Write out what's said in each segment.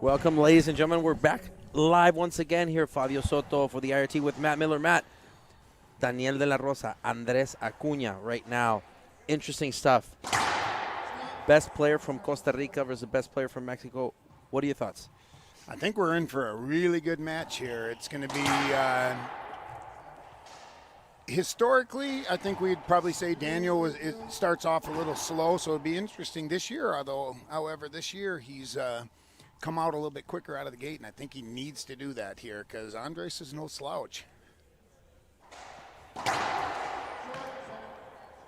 Welcome, ladies and gentlemen. We're back live once again here. Fabio Soto for the IRT with Matt Miller. Matt, Daniel de la Rosa, Andres Acuna right now. Interesting stuff. Best player from Costa Rica versus the best player from Mexico. What are your thoughts? I think we're in for a really good match here. It's going to be, historically, I think we'd probably say Daniel it starts off a little slow, so it'll be interesting this year. However, this year he's come out a little bit quicker out of the gate, and I think he needs to do that here because Andres is no slouch.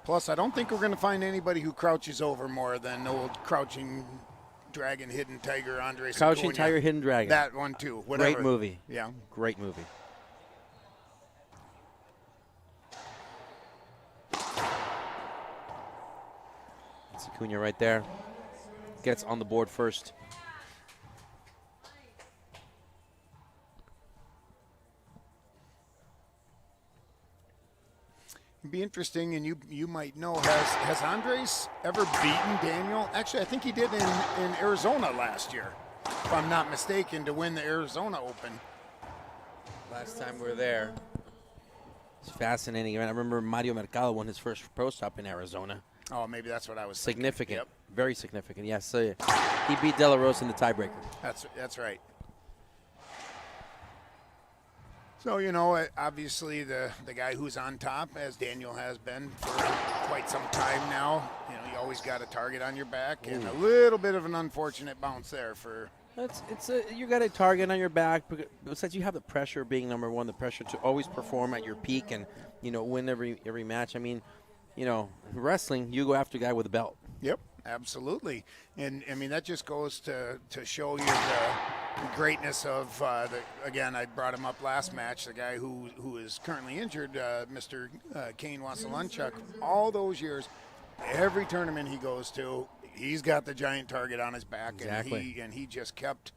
Plus, I don't think we're going to find anybody who crouches over more than old crouching dragon, hidden tiger, Andres. Crouching Tiger, Hidden Dragon. That one too. Whatever. Great movie. Yeah. Great movie. It's Acuna right there. Gets on the board first. It'd be interesting, and you might know, has Andres ever beaten Daniel? Actually, I think he did in Arizona last year, if I'm not mistaken, to win the Arizona Open. Last time we were there. It's fascinating. I remember Mario Mercado won his first pro stop in Arizona. Oh, maybe that's what I was Significant. thinking. Yep. Very significant, yes. So he beat De La Rosa in the tiebreaker. That's right. So, obviously the guy who's on top, as Daniel has been for quite some time now, you always got a target on your back. Ooh. And a little bit of an unfortunate bounce there for... You got a target on your back, besides you have the pressure of being number one, the pressure to always perform at your peak and, win every match. I mean, wrestling, you go after a guy with a belt. Yep, absolutely. And, that just goes to show you the greatness of, again, I brought him up last match, the guy who is currently injured, Mr. Kane Wasilunchuk. All those years, every tournament he goes to, he's got the giant target on his back. Exactly. And he just kept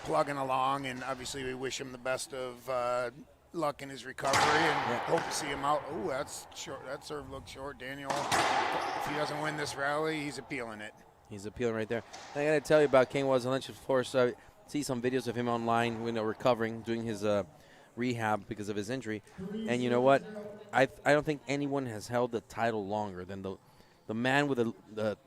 plugging along, and obviously we wish him the best of luck in his recovery and hope to see him out. Oh, that's short. That serve looked short. Daniel, if he doesn't win this rally, he's appealing it. He's appealing right there. I got to tell you about Kane Wasilunchuk, of course. I see some videos of him online, recovering, doing his rehab because of his injury. And you know what? I don't think anyone has held the title longer than the man with the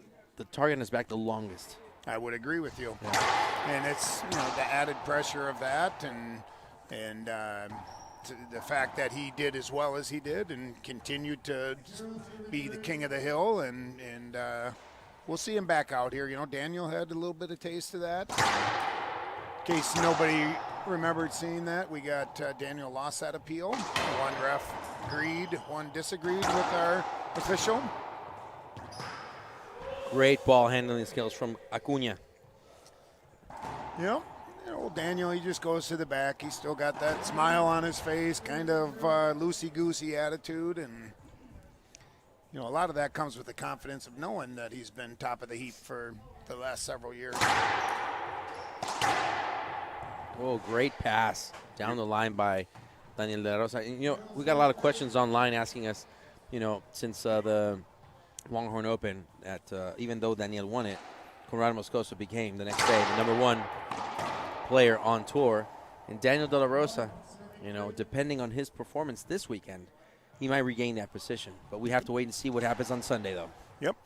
target on his back the longest. I would agree with you. Yeah. And it's the added pressure of that and the fact that he did as well as he did and continued to be the king of the hill and we'll see him back out here. Daniel had a little bit of taste of that. In case nobody remembered seeing that, we got Daniel lost that appeal. One ref agreed, one disagreed with our official. Great ball handling skills from Acuna. Yep. Old Daniel, he just goes to the back. He's still got that smile on his face, kind of loosey-goosey attitude. And, a lot of that comes with the confidence of knowing that he's been top of the heap for the last several years. Oh, great pass down the line by Daniel de la Rosa. And, we got a lot of questions online asking us, since the Longhorn Open, that even though Daniel won it, Conrado Moscoso became the next day the number one player on tour. And Daniel de la Rosa, depending on his performance this weekend, he might regain that position. But we have to wait and see what happens on Sunday, though. Yep.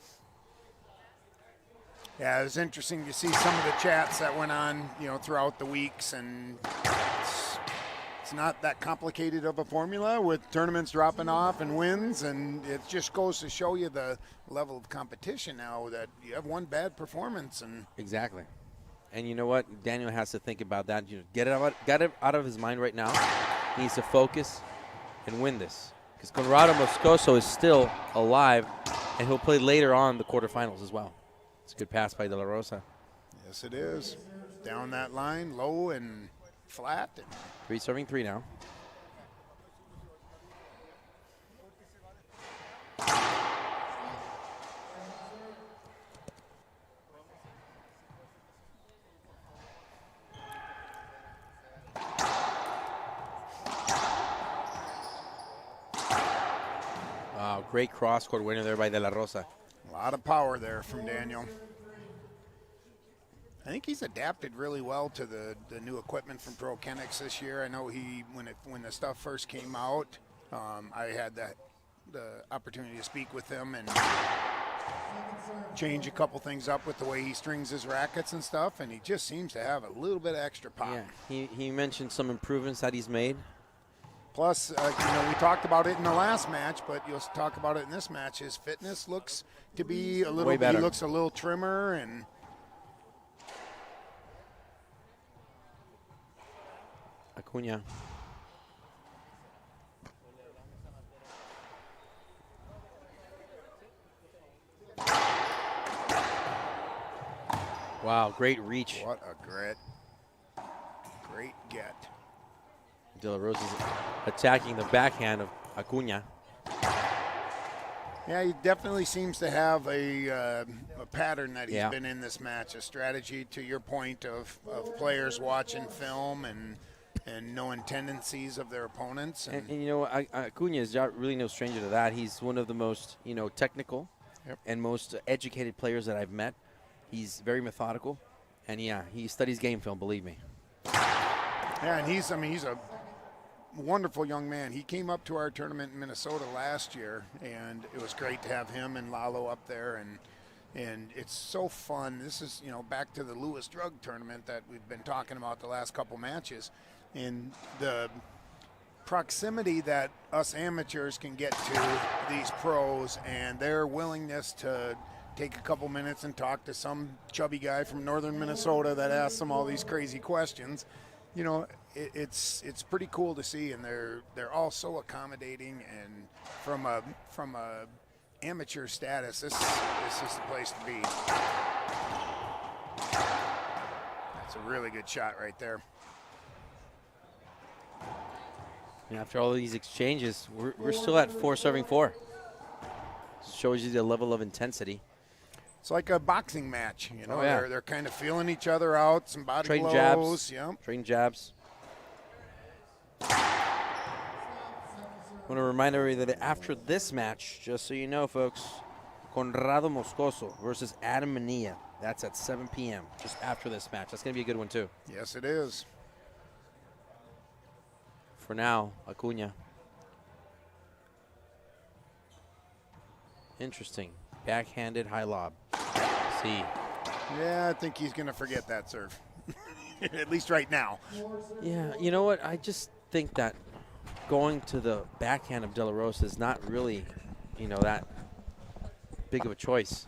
Yeah, it was interesting to see some of the chats that went on, throughout the weeks, and it's not that complicated of a formula with tournaments dropping off and wins, and it just goes to show you the level of competition now that you have one bad performance. And exactly. And you know what? Daniel has to think about that. Get it out of his mind right now. He needs to focus and win this. Because Conrado Moscoso is still alive, and he'll play later on the quarterfinals as well. It's a good pass by De La Rosa. Yes, it is. Down that line, low and flat. Serving three now. Wow, great cross-court winner there by De La Rosa. A lot of power there from Daniel. I think he's adapted really well to the new equipment from Pro Kennex this year. I know when the stuff first came out, I had the opportunity to speak with him and change a couple things up with the way he strings his rackets and stuff, and he just seems to have a little bit of extra pop. Yeah, he mentioned some improvements that he's made. Plus, we talked about it in the last match, but you'll talk about it in this match. His fitness looks to be a little way better. He looks a little trimmer and. Acuna. Wow, great reach. What a great get. De La Rosa's attacking the backhand of Acuna. Yeah, he definitely seems to have a pattern that he's Yeah. been in this match, a strategy to your point of players watching film and knowing tendencies of their opponents. And you know, Acuna is really no stranger to that. He's one of the most, technical and most educated players that I've met. He's very methodical, and he studies game film, believe me. Yeah, and he's a wonderful young man. He came up to our tournament in Minnesota last year, and it was great to have him and Lalo up there, and it's so fun. This is, back to the Lewis Drug tournament that we've been talking about the last couple matches, and the proximity that us amateurs can get to these pros and their willingness to take a couple minutes and talk to some chubby guy from northern Minnesota that asks them all these crazy questions. It's pretty cool to see, and they're all so accommodating, and from a amateur status, this is the place to be. That's a really good shot right there. And after all these exchanges, we're still at 4-4. Shows you the level of intensity. It's like a boxing match, Oh, yeah. They're kind of feeling each other out, some body Trading blows. jabs. Yeah. Trading jabs. I want to remind everybody that after this match, just so you know, folks, Conrado Moscoso versus Adam Mania. That's at 7 p.m. just after this match. That's going to be a good one, too. Yes, it is. For now, Acuna. Interesting. Backhanded high lob. See. Yeah, I think he's going to forget that serve, at least right now. Yeah, you know what? I just think that going to the backhand of De La Rosa is not really, that big of a choice.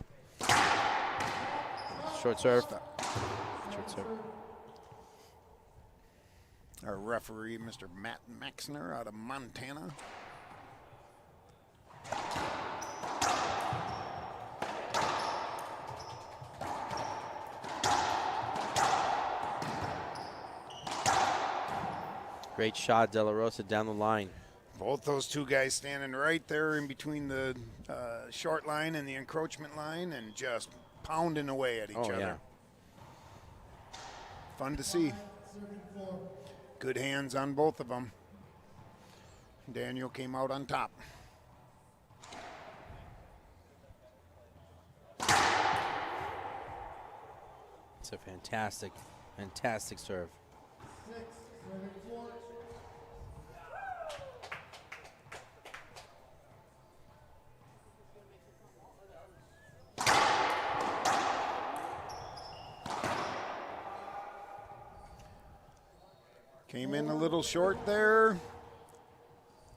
Short serve. Short serve. Our referee, Mr. Matt Maxner out of Montana. Great shot, De La Rosa down the line. Both those two guys standing right there in between the short line and the encroachment line and just pounding away at each other. Yeah. Fun to see. Good hands on both of them. Daniel came out on top. It's a fantastic, fantastic serve. Came in a little short there,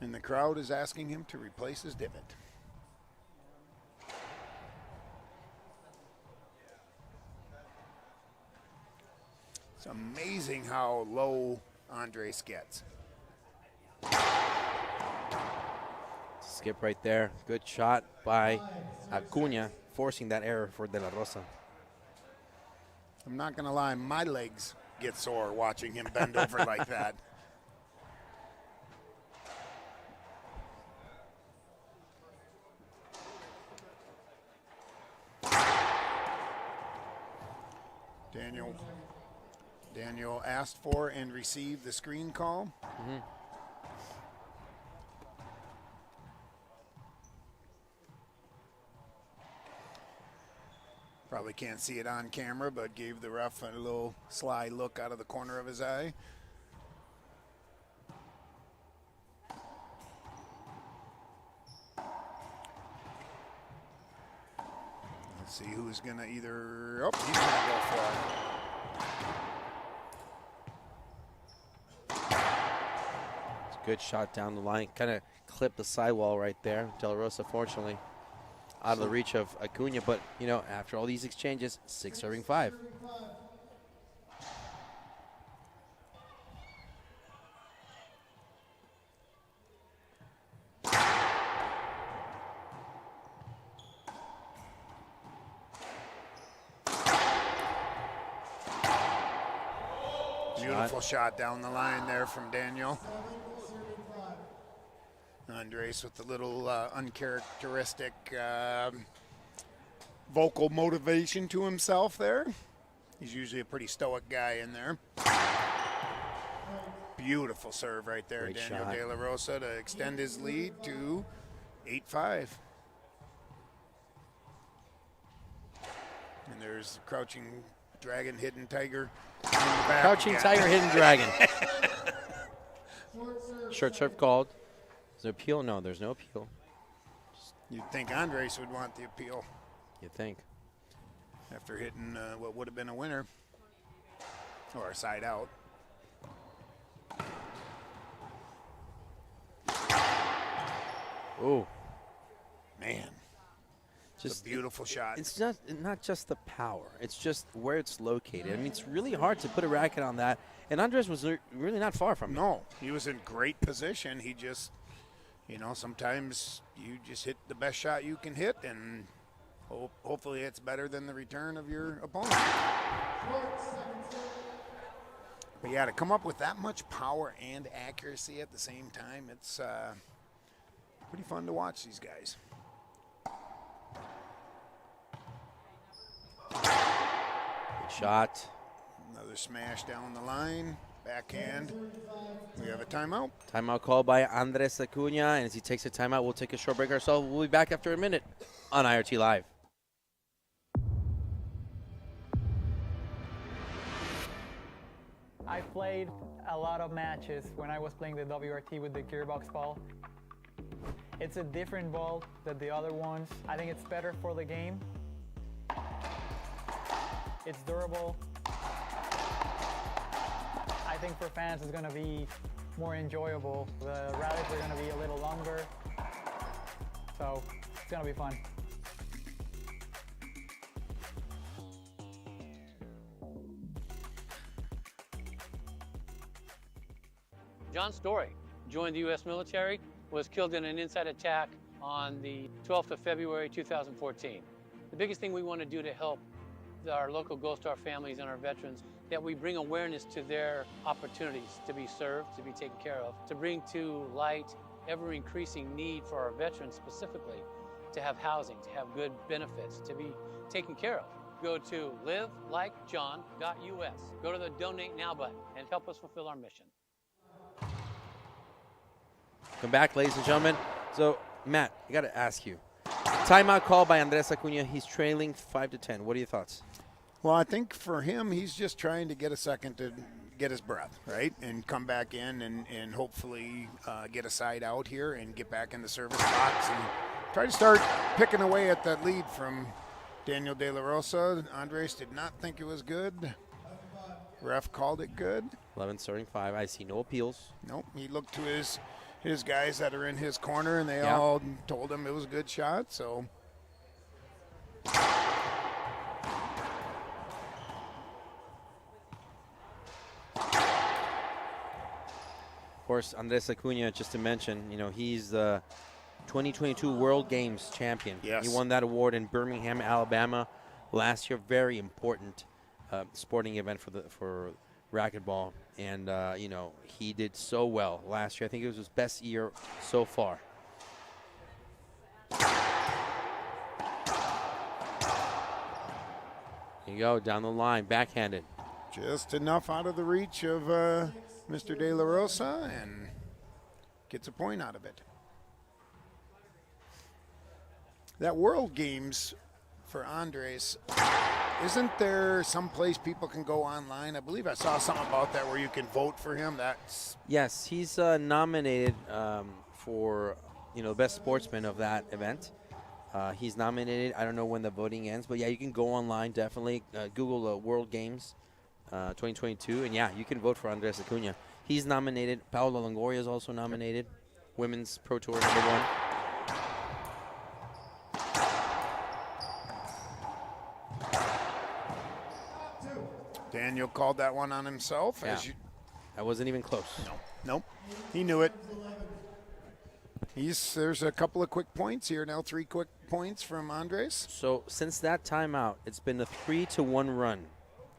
and the crowd is asking him to replace his divot. It's amazing how low Andres gets. Skip right there. Good shot by Acuna, forcing that error for De La Rosa. I'm not going to lie, my legs get sore watching him bend over like that. Daniel asked for and received the screen call. Mm-hmm. Probably can't see it on camera, but gave the ref a little sly look out of the corner of his eye. Let's see who's going to either, oh, he's going to go for it. It's a good shot down the line. Kind of clipped the sidewall right there. De La Rosa, fortunately, out of the reach of Acuna. But, you know, after all these exchanges, 6-5. Beautiful shot down the line there from Daniel. Andres with the little uncharacteristic vocal motivation to himself there. He's usually a pretty stoic guy in there. Beautiful serve right there, Great Daniel shot. De La Rosa to extend his lead to 8-5. And there's Crouching Dragon, Hidden Tiger. In the back Crouching again. Tiger, Hidden Dragon. Short serve called. Is there appeal? No, there's no appeal. You'd think Andres would want the appeal You think? after hitting what would have been a winner or a side out. Ooh. Man, it's Just a beautiful shot. It's not just the power. It's just where it's located. I mean, it's really hard to put a racket on that. And Andres was really not far from it. No, he was in great position. He just, you know, sometimes you just hit the best shot you can hit, and hopefully it's better than the return of your opponent. But yeah, to come up with that much power and accuracy at the same time, it's pretty fun to watch these guys. Good shot. Another smash down the line, backhand. We have a timeout. Timeout called by Andres Acuna. And as he takes a timeout, we'll take a short break ourselves. We'll be back after a minute on IRT Live. I played a lot of matches when I was playing the WRT with the gearbox ball. It's a different ball than the other ones. I think it's better for the game. It's durable. I think for fans it's going to be more enjoyable. The rallies are going to be a little longer, so it's going to be fun. John Story joined the U.S. military, was killed in an inside attack on the 12th of February 2014. The biggest thing we want to do to help our local Gold Star families and our veterans, that we bring awareness to their opportunities to be served, to be taken care of, to bring to light ever-increasing need for our veterans specifically, to have housing, to have good benefits, to be taken care of. Go to livelikejohn.us. Go to the Donate Now button and help us fulfill our mission. Come back, ladies and gentlemen. So, Matt, I got to ask you. Timeout called by Andres Acuna. He's trailing 5-10. What are your thoughts? Well, I think for him, he's just trying to get a second to get his breath, right? And come back in and hopefully get a side out here and get back in the service box and try to start picking away at that lead from Daniel De La Rosa. Andres did not think it was good. Ref called it good. 11 starting 5. I see no appeals. Nope, he looked to his guys that are in his corner, and they Yeah. all told him it was a good shot, so. Of course, Andres Acuna, just to mention, you know, he's the 2022 World Games champion. Yes. He won that award in Birmingham, Alabama last year. Very important sporting event for racquetball. And, you know, he did so well last year. I think it was his best year so far. Here you go, down the line, backhanded. Just enough out of the reach of Mr. De La Rosa, and gets a point out of it. That World Games for Andres. Isn't there some place people can go online? I believe I saw something about that where you can vote for him. That's Yes, he's nominated for best sportsman of that event. He's nominated. I don't know when the voting ends, but yeah, you can go online. Definitely Google World Games 2022, and yeah, you can vote for Andres Acuna. He's nominated. Paola Longoria is also nominated. Women's Pro Tour #1. Daniel called that one on himself. Yeah. I wasn't even close. Nope. He knew it. There's a couple of quick points here now. 3 quick points from Andres. So since that timeout, it's been a 3-1 run,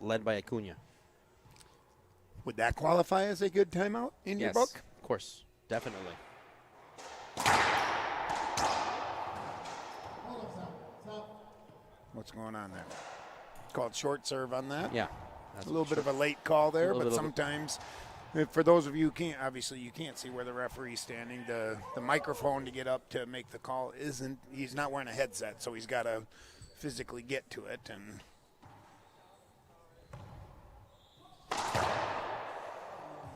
led by Acuna. Would that qualify as a good timeout in your book? Of course, definitely. What's going on there? Called short serve on that. Yeah. A little bit of a late call there, but sometimes, for those of you who can't, obviously you can't see where the referee's standing. The microphone to get up to make the call he's not wearing a headset, so he's got to physically get to it. And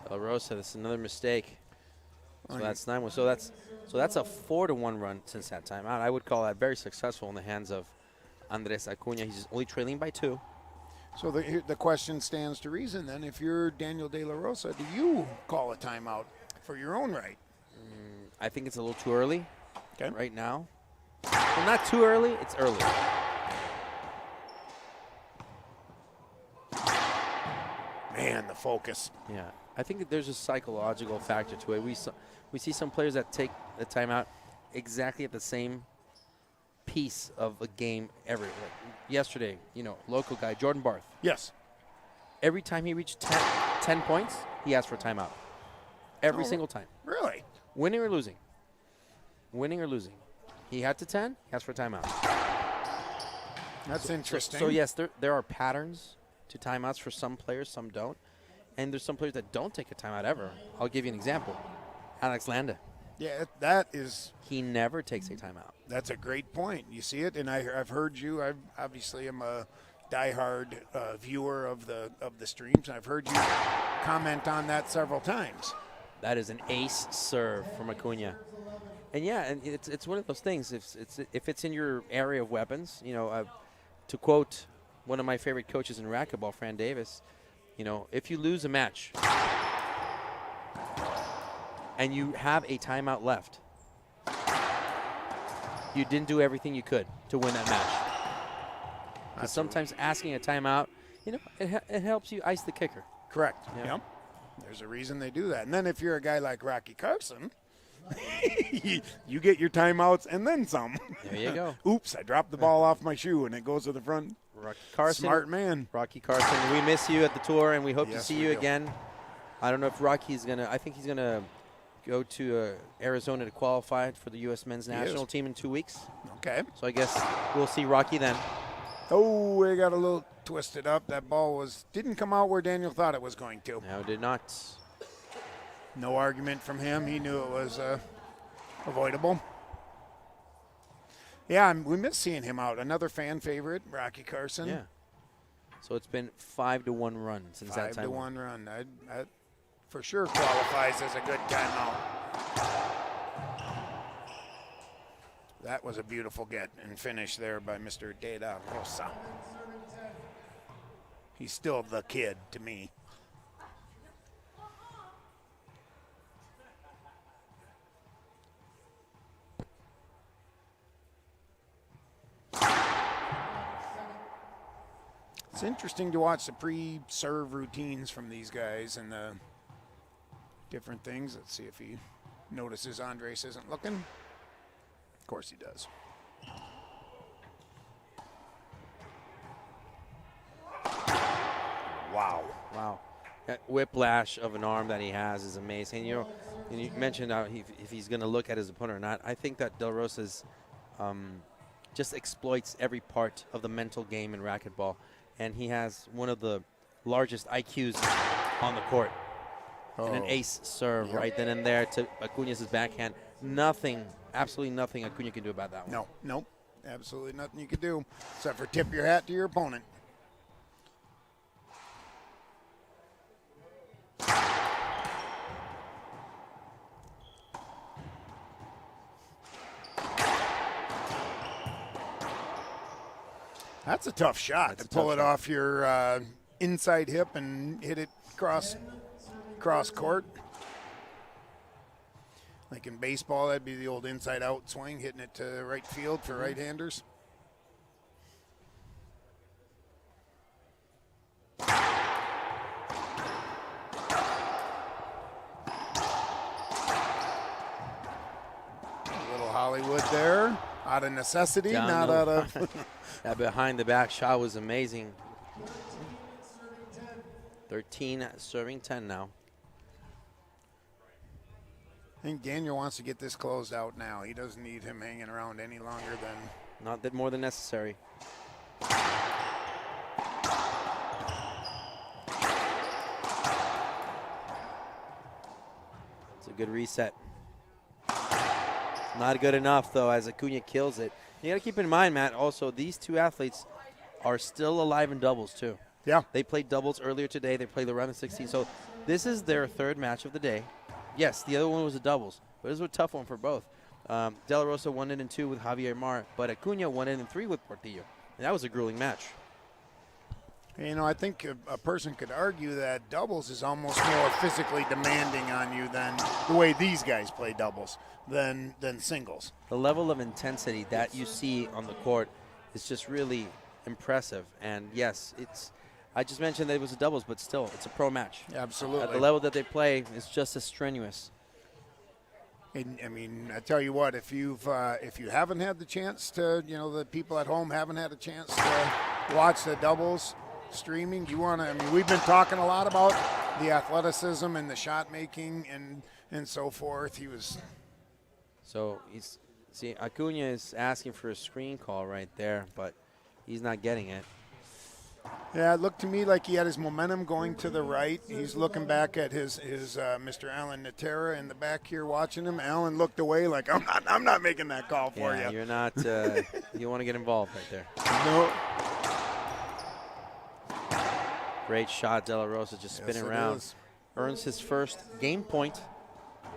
Rosa, that's another mistake. So that's 9-1. So that's a 4-1 run since that timeout. I would call that very successful in the hands of Andres Acuna. He's only trailing by 2. So the question stands to reason then. If you're Daniel De La Rosa, do you call a timeout for your own right? I think it's a little too early Okay. right now. Well, not too early. It's early. Man, the focus. Yeah. I think that there's a psychological factor to it. We see some players that take the timeout exactly at the same piece of a game every. Like yesterday, local guy, Jordan Barth. Yes. Every time he reached 10 points, he asked for a timeout. Every single time. Really? Winning or losing. Winning or losing. He had to 10, he asked for a timeout. That's interesting. So yes, there are patterns to timeouts for some players, some don't. And there's some players that don't take a timeout ever. I'll give you an example. Alex Landa. Yeah, that is. He never takes a timeout. That's a great point. You see it, and I've heard you. I obviously am a diehard viewer of the streams. I've heard you comment on that several times. That is an ace serve from Acuna. And yeah, and it's one of those things. If it's in your area of weapons, to quote one of my favorite coaches in racquetball, Fran Davis, if you lose a match and you have a timeout left, you didn't do everything you could to win that match. Because sometimes asking a timeout, it helps you ice the kicker. Correct. Yeah. Yep. There's a reason they do that. And then if you're a guy like Rocky Carson, you get your timeouts and then some. There you go. Oops, I dropped the ball off my shoe and it goes to the front. Rocky Carson. Smart man. Rocky Carson, we miss you at the tour, and we hope to Yes, see we you do. again. I don't know if Rocky's going to – I think he's going to go to Arizona to qualify for the U.S. men's national team in 2 weeks. Okay. So I guess we'll see Rocky then. Oh, it got a little twisted up. That ball didn't come out where Daniel thought it was going to. No, did not. No argument from him. He knew it was avoidable. Yeah, we miss seeing him out. Another fan favorite, Rocky Carson. Yeah. So it's been 5-1 run since that time. 5-1 run. That for sure qualifies as a good timeout. That was a beautiful get and finish there by Mr. De La Rosa. He's still the kid to me. It's interesting to watch the pre-serve routines from these guys and the different things. Let's see if he notices Andres isn't looking. Of course he does. Wow. Wow. That whiplash of an arm that he has is amazing. And you mentioned if he's going to look at his opponent or not. I think that Del Rosa's just exploits every part of the mental game in racquetball. And he has one of the largest IQs on the court. And an ace serve right then and there to Acuna's backhand. Nothing, absolutely nothing Acuna can do about that one. No. Absolutely nothing you could do except for tip your hat to your opponent. That's a tough shot to pull it off your inside hip and hit it cross court. Like in baseball, that'd be the old inside out swing, hitting it to right field for right-handers. A little Hollywood there, out of necessity, not out of... That behind the back shot was amazing. 13 serving 10 now. I think Daniel wants to get this closed out now. He doesn't need him hanging around any longer than... Not that more than necessary. It's a good reset. Not good enough, though, as Acuna kills it. You got to keep in mind, Matt, also, these two athletes are still alive in doubles, too. Yeah. They played doubles earlier today. They played the round of 16. So this is their third match of the day. Yes, the other one was a doubles, but it was a tough one for both. De La Rosa won it in 2 with Javier Mar, but Acuna won it in 3 with Portillo. And that was a grueling match. You know, I think a person could argue that doubles is almost more physically demanding on you than the way these guys play doubles than singles. The level of intensity that you see on the court is just really impressive. And yes, I just mentioned that it was a doubles, but still, it's a pro match. Absolutely. At the level that they play, it's just as strenuous. And, I mean, I tell you what, if you haven't had the chance to, you know, the people at home haven't had a chance to watch the doubles streaming, you want to, I mean, we've been talking a lot about the athleticism and the shot making and so forth. So Acuna is asking for a screen call right there, but he's not getting it. Yeah, it looked to me like he had his momentum going to the right. He's looking back at his Mr. Alan Natera in the back here watching him. Alan looked away like, I'm not making that call for you. You're not, you want to get involved right there. No. Great shot, De La Rosa just spinning around. Earns his first game point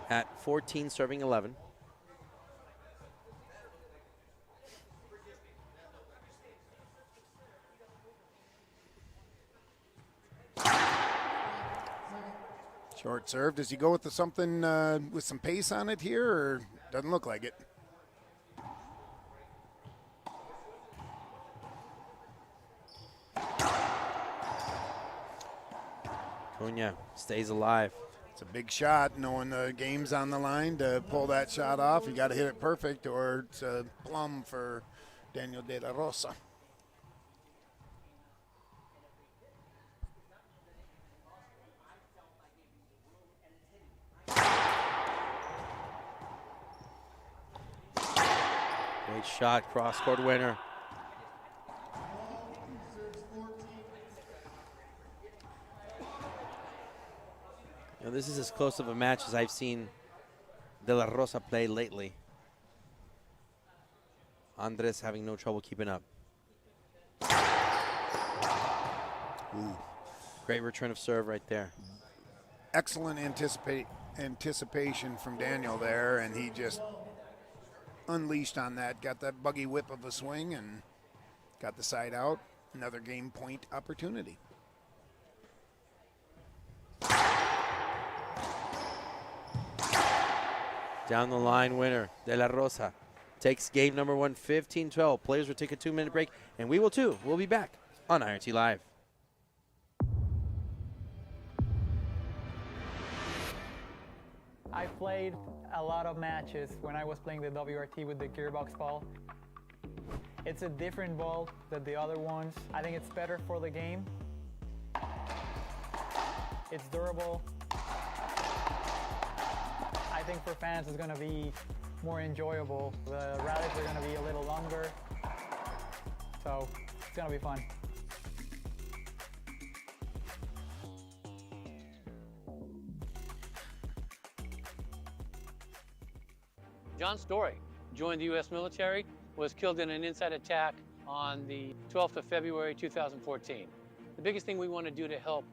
at 14, serving 11. Short serve. Does he go with something with some pace on it here, or doesn't look like it? Acuna stays alive. It's a big shot, knowing the game's on the line to pull that shot off. You got to hit it perfect, or it's a plum for Daniel De La Rosa. Great shot, cross-court winner. You know, this is as close of a match as I've seen De La Rosa play lately. Andres having no trouble keeping up. Ooh. Great return of serve right there. Excellent anticipation from Daniel there, and he just unleashed on that. Got that buggy whip of a swing and got the side out. Another game point opportunity. Down the line winner, De La Rosa, takes game number 1, 15-12. Players will take a 2-minute break, and we will too. We'll be back on IRT Live. I played a lot of matches when I was playing the WRT with the gearbox ball. It's a different ball than the other ones. I think it's better for the game. It's durable. I think for fans it's going to be more enjoyable. The rallies are going to be a little longer, so it's going to be fun. John Story joined the U.S. military, was killed in an inside attack on the 12th of February 2014. The biggest thing we want to do to help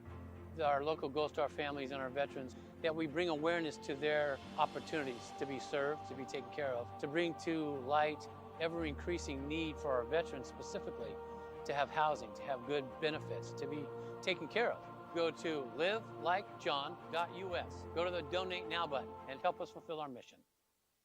our local Gold Star families and our veterans, that we bring awareness to their opportunities to be served, to be taken care of, to bring to light ever-increasing need for our veterans specifically to have housing, to have good benefits, to be taken care of. Go to livelikejohn.us. Go to the Donate Now button and help us fulfill our mission.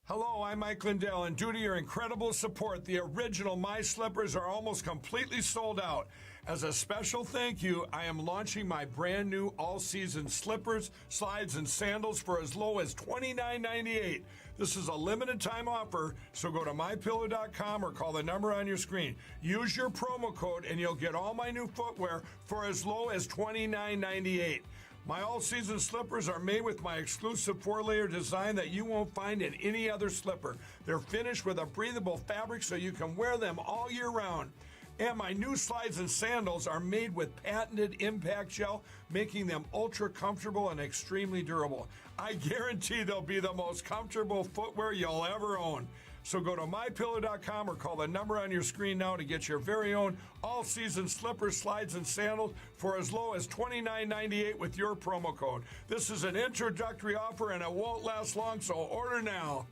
Hello, I'm Mike Lindell, and due to your incredible support, the original My Slippers are almost completely sold out. As a special thank you, I am launching my brand new all-season slippers, slides, and sandals for as low as $29.98. This is a limited time offer, so go to mypillow.com or call the number on your screen. Use your promo code and you'll get all my new footwear for as low as $29.98. My all-season slippers are made with my exclusive 4-layer design that you won't find in any other slipper. They're finished with a breathable fabric so you can wear them all year round. And my new slides and sandals are made with patented impact gel, making them ultra comfortable and extremely durable. I guarantee they'll be the most comfortable footwear you'll ever own. So go to mypillow.com or call the number on your screen now to get your very own all-season slippers, slides, and sandals for as low as $29.98 with your promo code. This is an introductory offer and it won't last long, so order now.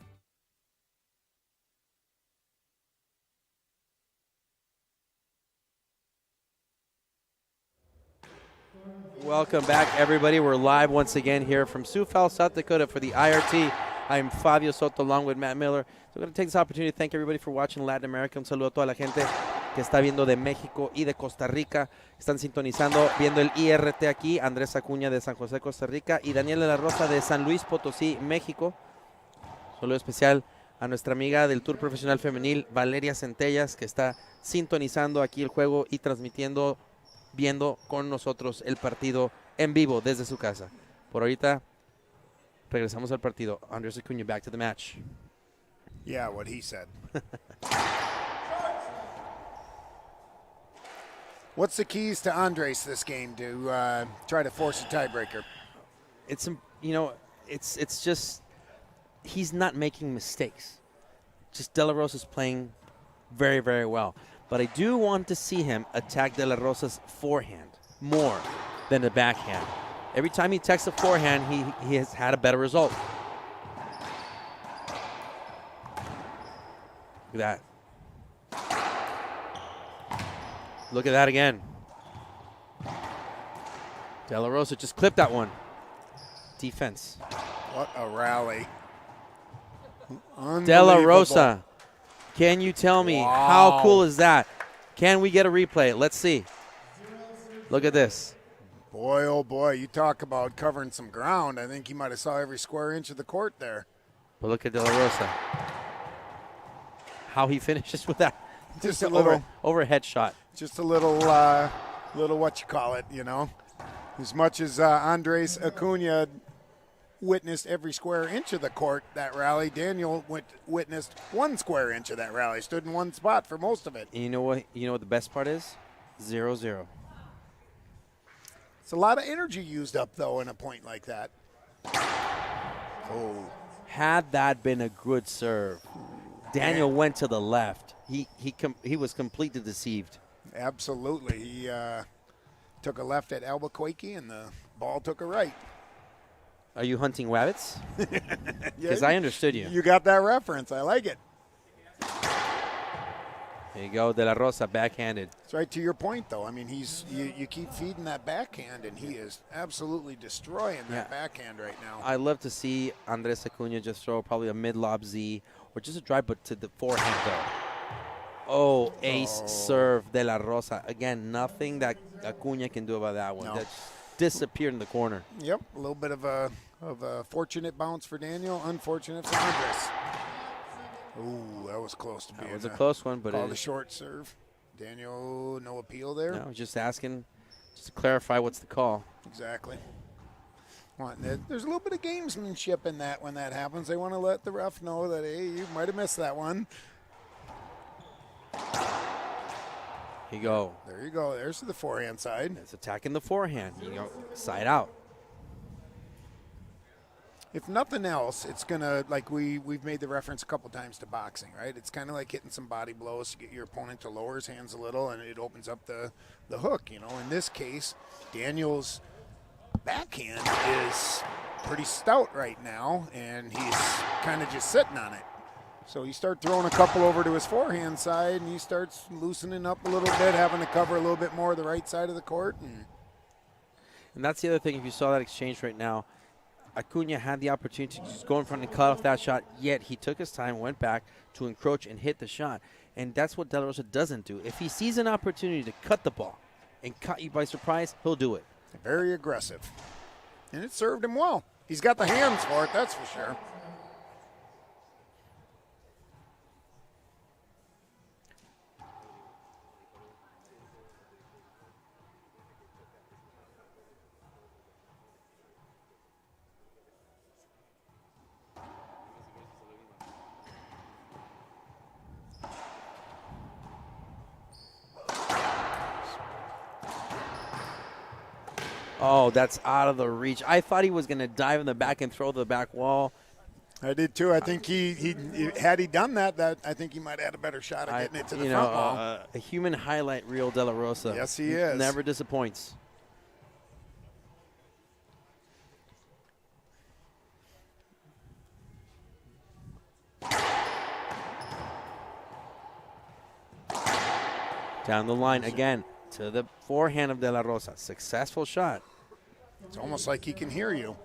Welcome back, everybody. We're live once again here from Sioux Falls, South Dakota for the IRT. I'm Fabio Soto along with Matt Miller. So I'm going to take this opportunity to thank everybody for watching Latin America. Un saludo a toda la gente que está viendo de México y de Costa Rica. Están sintonizando, viendo el IRT aquí. Andrés Acuna de San José, Costa Rica. Y Daniel de la Rosa de San Luis Potosí, México. Saludo especial a nuestra amiga del Tour Profesional Femenil, Valeria Centellas, que está sintonizando aquí el juego y transmitiendo, viendo con nosotros el partido en vivo desde su casa. Por ahorita regresamos al partido. Andrés Acuna, back to the match. Yeah, what he said. What's the keys to Andres this game to try to force a tiebreaker? It's, you know, it's just he's not making mistakes. Just De La Rosa's playing very, very well. But I do want to see him attack De La Rosa's forehand more than the backhand. Every time he attacks the forehand, he has had a better result. Look at that. Look at that again. De La Rosa just clipped that one. Defense. What a rally. De La Rosa. Can you tell me how cool is that? Can we get a replay? Let's see. Look at this. Boy, oh boy, you talk about covering some ground. I think he might have saw every square inch of the court there. But look at De La Rosa. How he finishes with that. Just a little overhead shot. Just a little what you call it, you know. As much as Andres Acuna witnessed every square inch of the court that rally, Daniel witnessed 1 square inch of that rally. Stood in one spot for most of it. And you know what the best part is? 0-0. It's a lot of energy used up though in a point like that. Oh. Had that been a good serve, Daniel went to the left. He was completely deceived. Absolutely. He took a left at Albuquerque and the ball took a right. Are you hunting rabbits? Because I understood you. You got that reference. I like it. There you go, De La Rosa, backhanded. It's right to your point, though. I mean, you keep feeding that backhand, and he is absolutely destroying that backhand right now. I love to see Andres Acuna just throw probably a mid-lob Z or just a drive, but to the forehand, though. Oh, ace serve, De La Rosa. Again, nothing that Acuna can do about that one. No. That disappeared in the corner. Yep, a little bit of a fortunate bounce for Daniel, unfortunate for Andres. Ooh, that was close to being. That was a close one, but called a short serve. Daniel, no appeal there. No, just asking, just to clarify what's the call. Exactly. There's a little bit of gamesmanship in that when that happens. They want to let the ref know that, hey, you might have missed that one. Here you go. There you go. There's the forehand side. It's attacking the forehand. You go side out. if nothing else, it's going to, like we've made the reference a couple times to boxing, right? It's kind of like hitting some body blows to get your opponent to lower his hands a little, and it opens up the hook, you know. In this case, Daniel's backhand is pretty stout right now, and he's kind of just sitting on it. So you start throwing a couple over to his forehand side, and he starts loosening up a little bit, having to cover a little bit more of the right side of the court. And that's the other thing. If you saw that exchange right now, Acuna had the opportunity to just go in front and cut off that shot, yet he took his time, went back to encroach and hit the shot. And that's what De La Rosa doesn't do. If he sees an opportunity to cut the ball and cut you by surprise, he'll do it. Very aggressive. And it served him well. He's got the hands for it, that's for sure. Oh, that's out of the reach. I thought he was going to dive in the back and throw the back wall. I did too. I think he had he done that, I think he might have had a better shot at getting it to the front wall. A human highlight reel, De La Rosa. Yes, he is. Never disappoints. Down the line again to the forehand of De La Rosa. Successful shot. It's almost like he can hear you.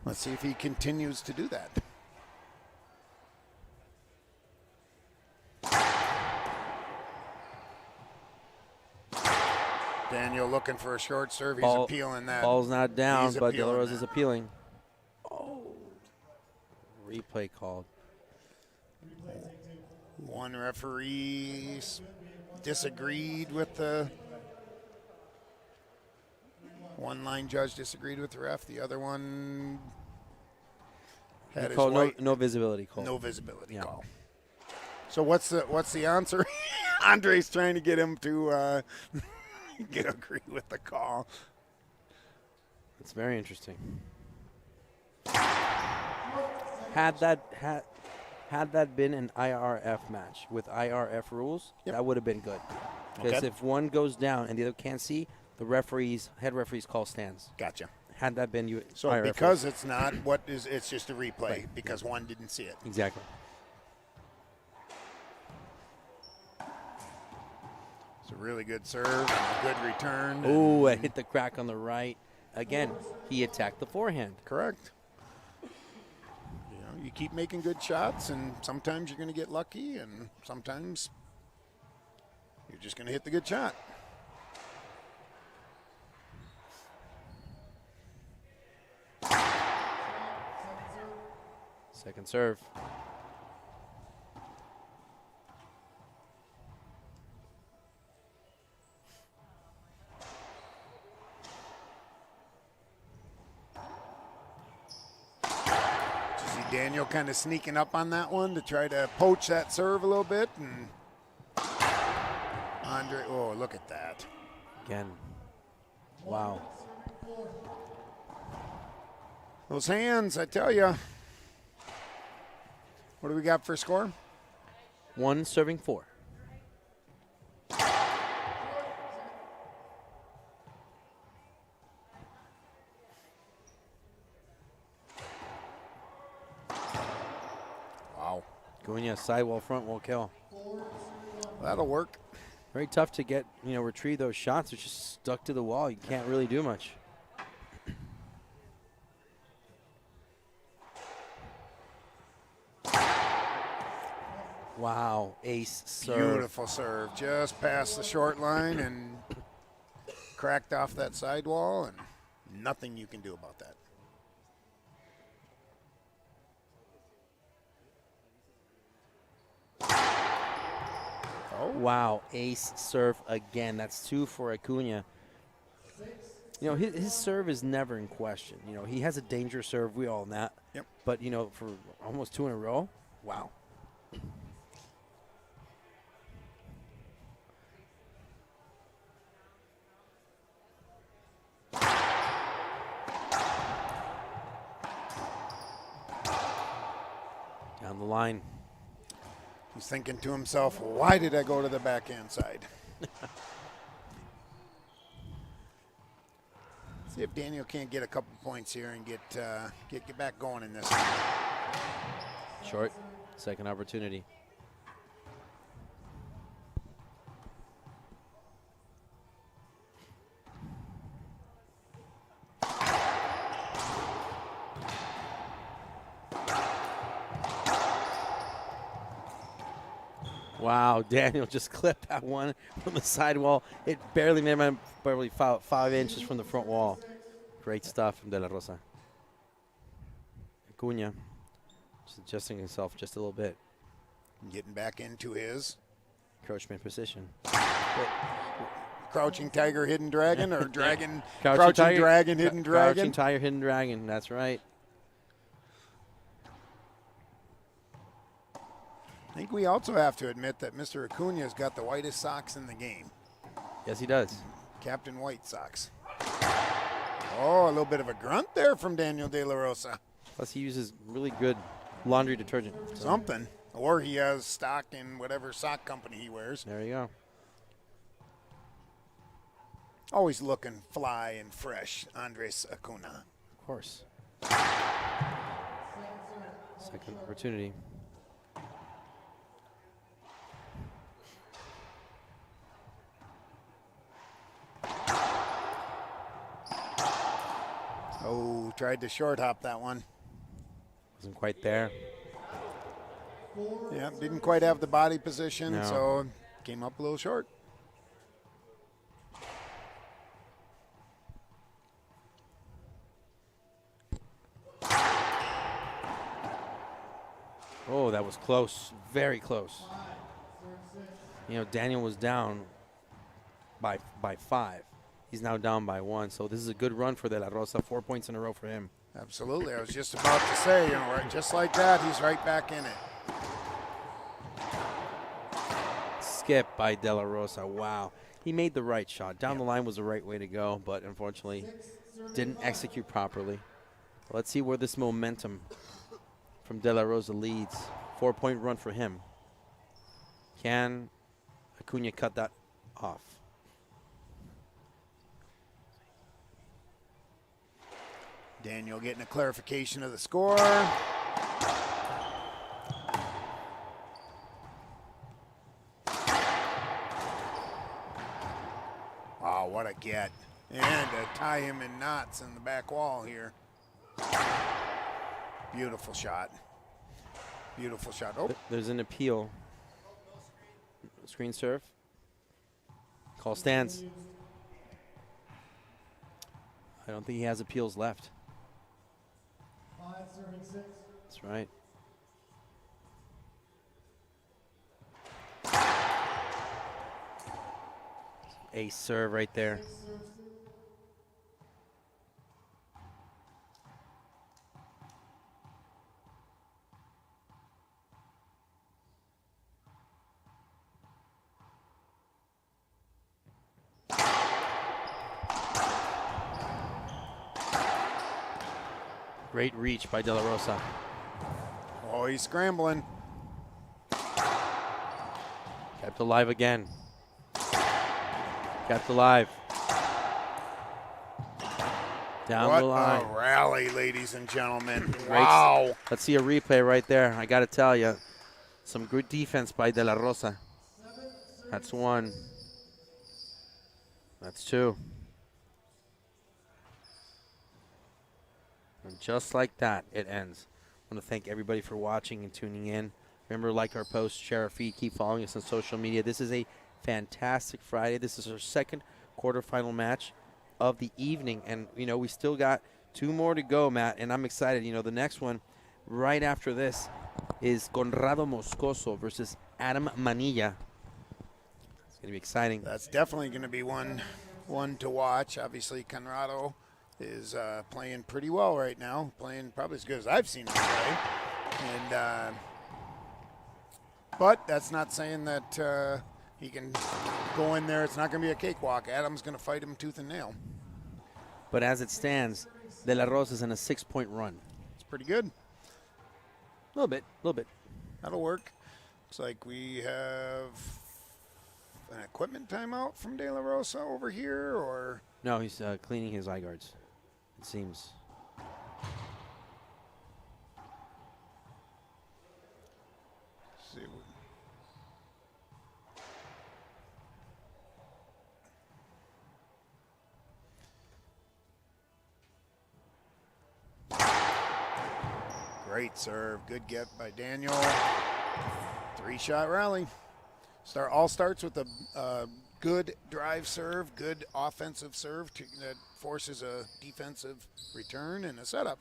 Let's see if he continues to do that. Daniel looking for a short serve. He's appealing that. Ball's not down, He's but De La appealing Rosa's that. appealing. Oh. Replay called. One referee disagreed with the one line judge disagreed with the ref. The other one had his no visibility call. No visibility call. So what's the answer? Andre's trying to get him to agree with the call. It's very interesting. Had that been an IRF match with IRF rules, that would have been good. Because if one goes down and the other can't see, the head referees call stands. Gotcha. Had that been so IRF because rules. it's not, it's just a replay because one didn't see it. Exactly. It's a really good serve and a good return. Oh, it hit the crack on the right. Again, he attacked the forehand. Correct. You keep making good shots, and sometimes you're going to get lucky, and sometimes you're just going to hit the good shot. Second serve. Daniel kind of sneaking up on that one to try to poach that serve a little bit. And Andre, oh, look at that. Again. Wow. Those hands, I tell you. What do we got for a score? 1-4. Acuna, sidewall, front wall kill. That'll work. Very tough to get, retrieve those shots. It's just stuck to the wall. You can't really do much. Wow, ace serve. Beautiful serve. Just past the short line and cracked off that sidewall, and nothing you can do about that. Wow, ace serve again. That's 2 for Acuna. His serve is never in question. He has a dangerous serve. We all know that. Yep. But, for almost 2 in a row, wow. Down the line. He's thinking to himself, why did I go to the backhand side? See if Daniel can't get a couple points here and get back going in this one. Short. Second opportunity. Wow, Daniel just clipped that one from the sidewall. It barely made my barely 5 inches from the front wall. Great stuff from De La Rosa. Acuna just adjusting himself just a little bit. Getting back into his Encroachment position. crouching tiger, hidden dragon, or dragon, Crouching crouching dragon, hidden dragon. Crouching tiger, hidden dragon. That's right. I think we also have to admit that Mr. Acuna has got the whitest socks in the game. Yes, he does. Captain White socks. Oh, a little bit of a grunt there from Daniel De La Rosa. Plus, he uses really good laundry detergent. So Something. Or he has stock in whatever sock company he wears. there you go. Always looking fly and fresh, Andres Acuna. Of course. Second opportunity. Oh, tried to short hop that one. Wasn't quite there. Yeah, didn't quite have the body position, No. so came up a little short. Oh, that was close. Very close. You know, Daniel was down by 5. He's now down by 1. So this is a good run for De La Rosa. 4 points in a row for him. Absolutely. I was just about to say, you know, right, just like that, he's right back in it. Skip by De La Rosa. Wow. He made the right shot. Down the line was the right way to go, but unfortunately didn't execute properly. Let's see where this momentum from De La Rosa leads. 4-point run for him. Can Acuna cut that off? Daniel getting a clarification of the score. Wow, what a get. And to tie him in knots in the back wall here. Beautiful shot. Beautiful shot. Oh, There's an appeal. Screen serve. Call stands. I don't think he has appeals left. That's right. Ace serve right there. Great reach by De La Rosa. oh, he's scrambling. Kept alive again. Kept alive. Down What the line. a rally, ladies and gentlemen. Great. Wow. Let's see a replay right there. I got to tell you, some good defense by De La Rosa. That's 1. That's 2. And just like that, it ends. I want to thank everybody for watching and tuning in. Remember, like our posts, share our feed, keep following us on social media. This is a fantastic Friday. This is our second quarterfinal match of the evening. And, you know, we still got 2 more to go, Matt, and I'm excited. You know, the next one right after this is Conrado Moscoso versus Adam Manilla. It's going to be exciting. That's definitely going to be one to watch. Obviously, Conrado is playing pretty well right now, playing probably as good as I've seen him play. And but that's not saying that he can go in there. It's not going to be a cakewalk. Adam's going to fight him tooth and nail. But as it stands, De La Rosa is in a 6-point run. It's pretty good. A little bit. That'll work. Looks like we have an equipment timeout from De La Rosa over here, or No, he's cleaning his eye guards, it seems. let's see. Great serve. Good get by Daniel. 3-shot rally. All starts with a good drive serve, good offensive serve that forces a defensive return and a setup.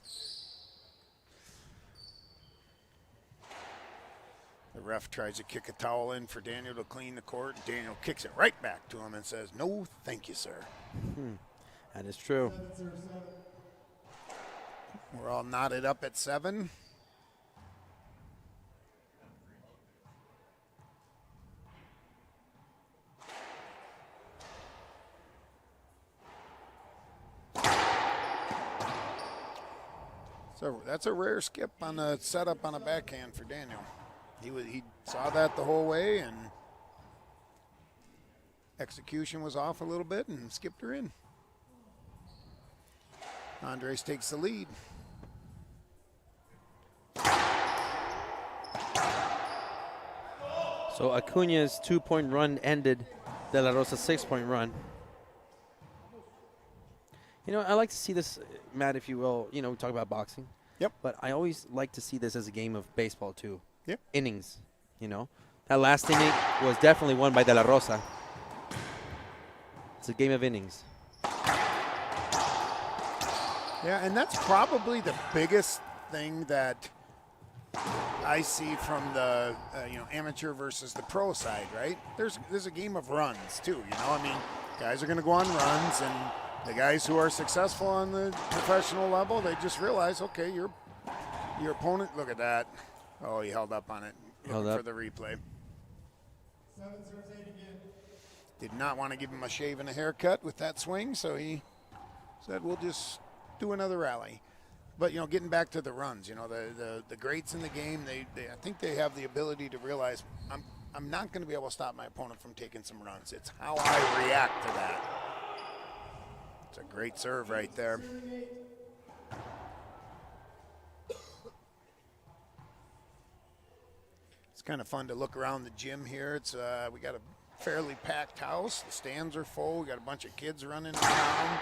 The ref tries to kick a towel in for Daniel to clean the court. Daniel kicks it right back to him and says, "No, thank you, sir." That is true. We're all knotted up at 7. So that's a rare skip on a setup on a backhand for Daniel. He saw that the whole way, and execution was off a little bit and skipped her in. Andres takes the lead. So Acuna's 2-point run ended De La Rosa's 6-point run. You know, I like to see this, Matt, if you will. You know, we talk about boxing. Yep. But I always like to see this as a game of baseball, too. Yep. Innings, you know. That last inning was definitely won by De La Rosa. It's a game of innings. Yeah, and that's probably the biggest thing that I see from the amateur versus the pro side, right? There's a game of runs too. You know, I mean, guys are going to go on runs, and the guys who are successful on the professional level, they just realize, okay, your opponent. Look at that. Oh, he held up on it. Looking for the replay. Did not want to give him a shave and a haircut with that swing, so he said, "We'll just do another rally." But, you know, getting back to the runs, you know, the greats in the game, I think they have the ability to realize I'm not going to be able to stop my opponent from taking some runs. It's how I react to that. It's a great serve right there. It's kind of fun to look around the gym here. It's we got a fairly packed house. The stands are full. We got a bunch of kids running around,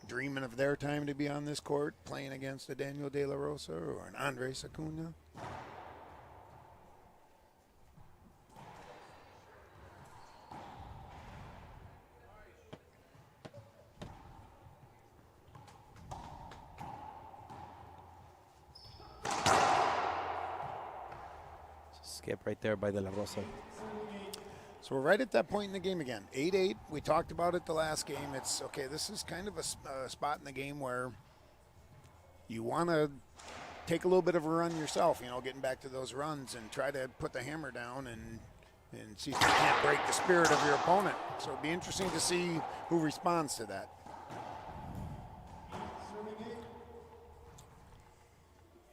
dreaming of their time to be on this court, playing against a Daniel De La Rosa or an Andres Acuna. Skip right there by De La Rosa. So we're right at that point in the game again. 8-8. We talked about it the last game. It's okay. This is kind of a spot in the game where you want to take a little bit of a run yourself, you know, getting back to those runs and try to put the hammer down and see if you can't break the spirit of your opponent. So it'll be interesting to see who responds to that.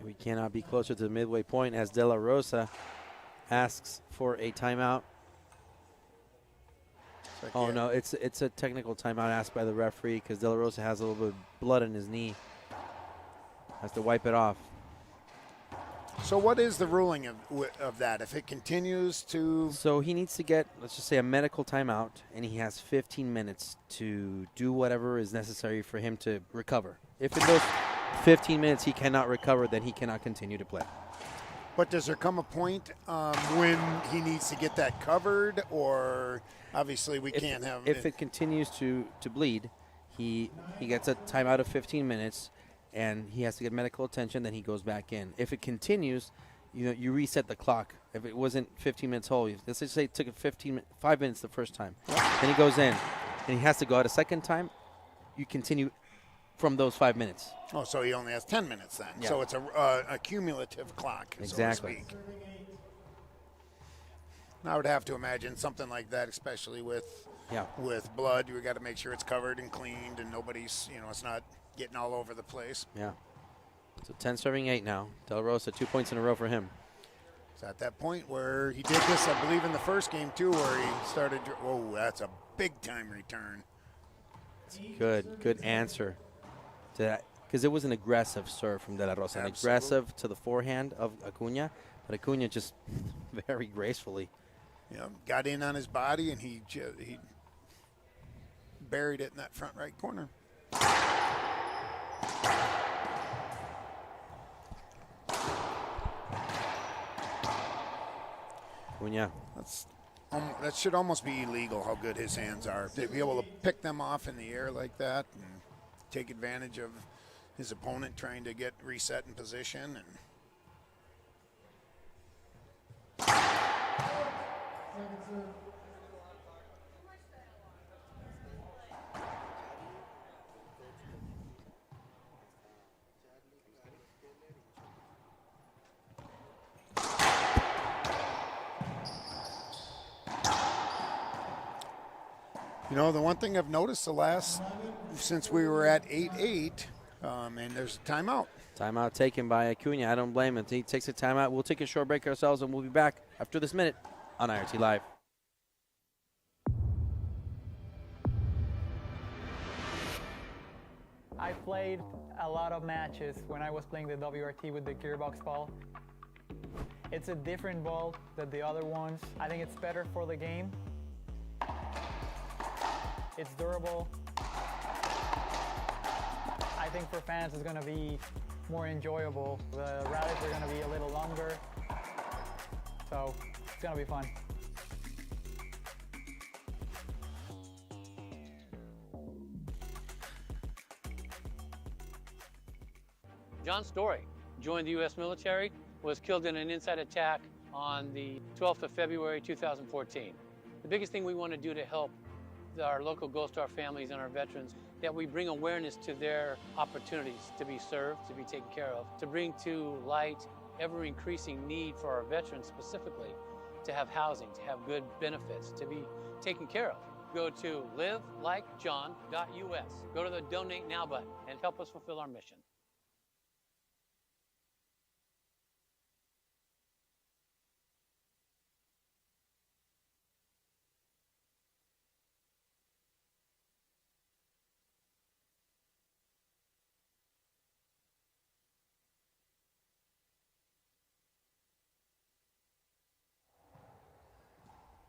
We cannot be closer to the midway point as De La Rosa asks for a timeout. Oh, no, it's a technical timeout asked by the referee because De La Rosa has a little bit of blood in his knee. Has to wipe it off. So what is the ruling of that? If it continues to... So he needs to get, let's just say, a medical timeout, and he has 15 minutes to do whatever is necessary for him to recover. If in those 15 minutes he cannot recover, then he cannot continue to play. But does there come a point when he needs to get that covered, or obviously we can't have... If it continues to bleed, he gets a timeout of 15 minutes, and he has to get medical attention, then he goes back in. If it continues, you reset the clock. If it wasn't 15 minutes whole, let's just say it took 5 minutes the first time. Then he goes in, and he has to go out a second time. You continue from those 5 minutes. Oh, so he only has 10 minutes then. Yeah. So it's a cumulative clock, exactly. So to speak. I would have to imagine something like that, especially with blood. We got to make sure it's covered and cleaned, and nobody's, it's not getting all over the place. Yeah. So 10 serving 8 now. De La Rosa, 2 points in a row for him. It's at that point where he did this, I believe, in the first game too, where he started. Whoa, that's a big time return. Good answer to that, because it was an aggressive serve from De La Rosa. An Absolutely. aggressive to the forehand of Acuna, but Acuna just very gracefully. You know, got in on his body, and he buried it in that front right corner. Acuna. That should almost be illegal, how good his hands are. To be able to pick them off in the air like that and take advantage of his opponent trying to get reset in position. And you know, the one thing I've noticed since we were at 8-8, and there's a timeout. Timeout taken by Acuna. I don't blame him. He takes a timeout. We'll take a short break ourselves, and we'll be back after this minute on IRT Live. I played a lot of matches when I was playing the WRT with the gearbox ball. It's a different ball than the other ones. I think it's better for the game. It's durable. I think for fans it's going to be more enjoyable. The rallies are going to be a little longer, so it's going to be fun. John Story joined the U.S. military, was killed in an inside attack on the 12th of February 2014. The biggest thing we want to do to help our local Gold Star families and our veterans, that we bring awareness to their opportunities to be served, to be taken care of, to bring to light ever-increasing need for our veterans specifically to have housing, to have good benefits, to be taken care of. Go to livelikejohn.us. Go to the Donate Now button and help us fulfill our mission.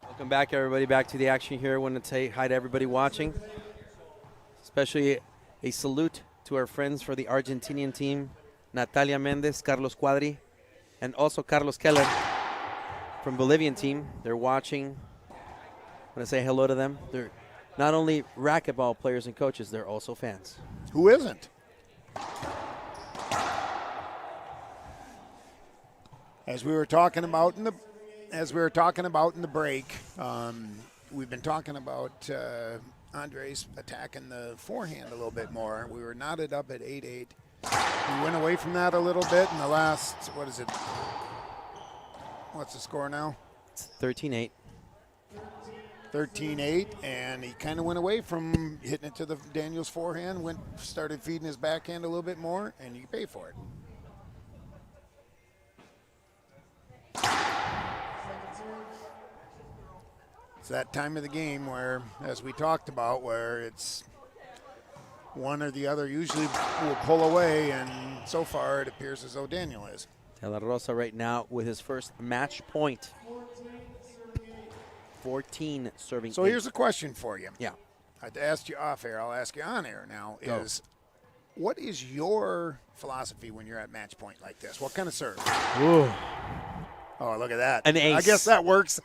Welcome back, everybody. Back to the action here. I want to say hi to everybody watching, especially a salute to our friends for the Argentinian team, Natalia Mendez, Carlos Cuadri, and also Carlos Keller from Bolivian team. They're watching. I want to say hello to them. They're not only racquetball players and coaches, they're also fans. Who isn't? As we were talking about in the break, we've been talking about Andres attacking the forehand a little bit more. We were knotted up at 8-8. We went away from that a little bit in the last, what is it? What's the score now? It's 13-8. 13-8, and he kind of went away from hitting it to the Daniels forehand, started feeding his backhand a little bit more, and you pay for it. It's that time of the game where, as we talked about, where it's one or the other usually will pull away, and so far it appears as though Daniel is. De La Rosa right now with his first match point. 14 serving. So 8. here's a question for you. Yeah. I asked you off air. I'll ask you on air now. What is your philosophy when you're at match point like this? What kind of serve? Ooh. Oh, look at that. An ace. I guess that works.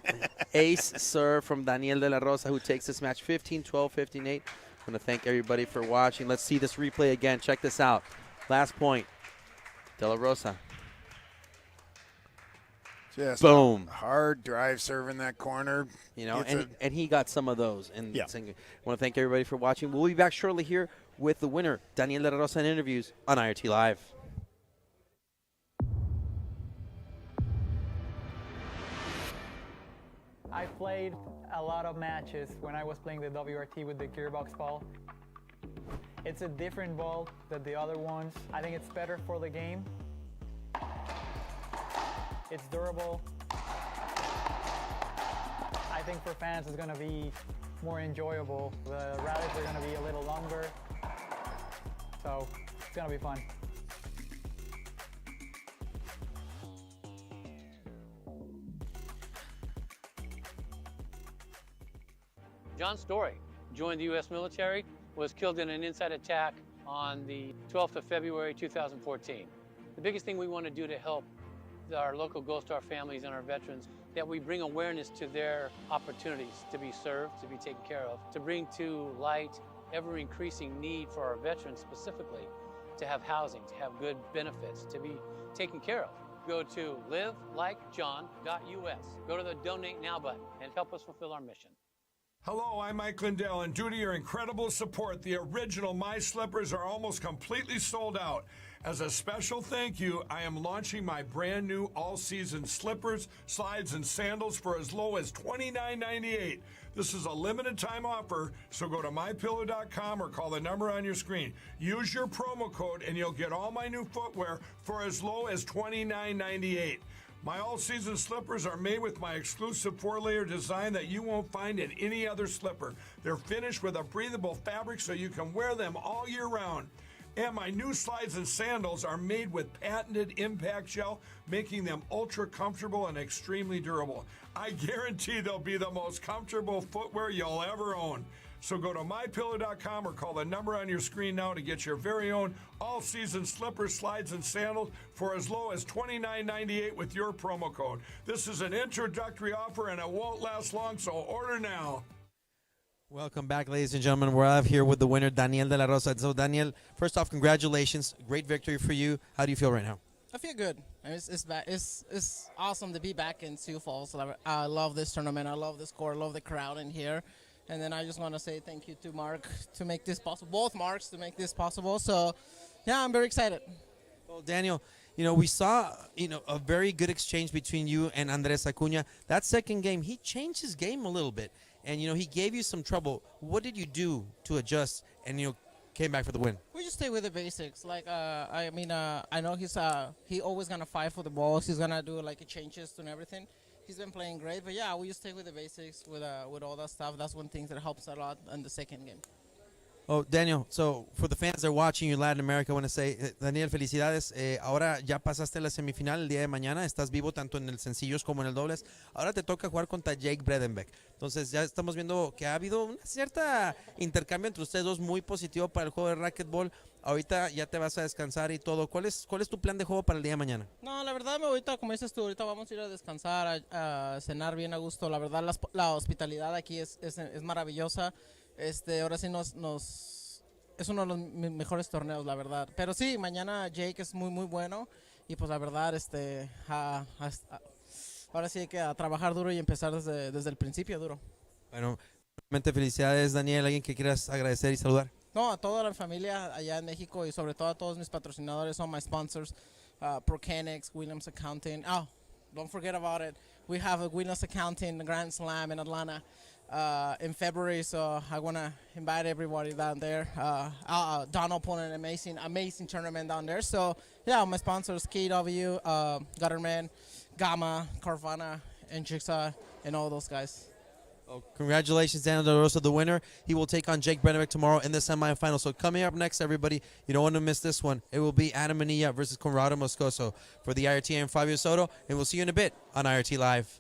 Ace serve from Daniel De La Rosa, who takes this match 15-12, 15-8. I want to thank everybody for watching. Let's see this replay again. Check this out. Last point. De La Rosa. Just boom. Hard drive serve in that corner. You know, and he got some of those. And I want to thank everybody for watching. We'll be back shortly here with the winner, Daniel De La Rosa, in interviews on IRT Live. I played a lot of matches when I was playing the WRT with the gearbox ball. It's a different ball than the other ones. I think it's better for the game. It's durable. I think for fans it's going to be more enjoyable. The rallies are going to be a little longer, so it's going to be fun. John Story joined the U.S. military, was killed in an inside attack on the 12th of February 2014. The biggest thing we want to do to help our local Gold Star families and our veterans, that we bring awareness to their opportunities to be served, to be taken care of, to bring to light ever-increasing need for our veterans specifically, to have housing, to have good benefits, to be taken care of. Go to livelikejohn.us. Go to the Donate Now button and help us fulfill our mission. Hello, I'm Mike Lindell, and due to your incredible support, the original My Slippers are almost completely sold out. As a special thank you, I am launching my brand new all-season slippers, slides, and sandals for as low as $29.98. This is a limited time offer, so go to mypillow.com or call the number on your screen. Use your promo code and you'll get all my new footwear for as low as $29.98. My all-season slippers are made with my exclusive 4-layer design that you won't find in any other slipper. They're finished with a breathable fabric so you can wear them all year round. And my new slides and sandals are made with patented impact gel, making them ultra comfortable and extremely durable. I guarantee they'll be the most comfortable footwear you'll ever own. So go to mypillow.com or call the number on your screen now to get your very own all-season slippers, slides, and sandals for as low as $29.98 with your promo code. This is an introductory offer and it won't last long, so order now. Welcome back, ladies and gentlemen. We're out here with the winner, Daniel de la Rosa. So, Daniel, first off, congratulations. Great victory for you. How do you feel right now? I feel good. It's awesome to be back in Sioux Falls. I love this tournament. I love this court. I love the crowd in here. And then I just want to say thank you to Mark to make this possible, both Marks to make this possible. So, yeah, I'm very excited. Well, Daniel, we saw, a very good exchange between you and Andres Acuna. That second game, he changed his game a little bit. And, he gave you some trouble. What did you do to adjust and, came back for the win? We just stay with the basics. I know he always going to fight for the balls. He's going to do, changes and everything. He's been playing great, but yeah, we just stay with the basics with all that stuff. That's one thing that helps a lot in the second game. Oh, Daniel, so for the fans that are watching you in Latin America, I want to say, Daniel, felicidades. Ahora ya pasaste la semifinal el día de mañana. Estás vivo tanto en el sencillos como en el dobles. Ahora te toca jugar contra Jake Bredenbeck. Entonces ya estamos viendo que ha habido una cierta intercambio entre ustedes dos muy positivo para el juego de racquetball. Ahorita ya te vas a descansar y todo. ¿Cuál es tu plan de juego para el día de mañana? No, la verdad, ahorita, como dices tú, ahorita vamos a ir a descansar, a cenar bien a gusto. La verdad, la hospitalidad aquí es maravillosa. Ahora sí es uno de los mejores torneos, la verdad. Pero sí, mañana Jake es muy, muy bueno. Y pues la verdad, ahora sí hay que trabajar duro y empezar desde el principio duro. Bueno, realmente felicidades, Daniel. ¿Alguien que quieras agradecer y saludar? No, a toda la familia allá en México y sobre todo a todos mis patrocinadores, all my sponsors, Procanics, Williams Accounting. Oh, don't forget about it. We have a Williams Accounting Grand Slam in Atlanta in February, so I want to invite everybody down there. Donald put an amazing tournament down there. So, yeah, my sponsors, KW, Gutterman, Gamma, Carvana, and Jigsaw, and all those guys. Well, congratulations, Daniel de la Rosa, the winner. He will take on Jake Bredenbeck tomorrow in the semifinal. So coming up next, everybody, you don't want to miss this one. It will be Adam Manilla versus Conrado Moscoso for the IRT and Fabio Soto. And we'll see you in a bit on IRT Live.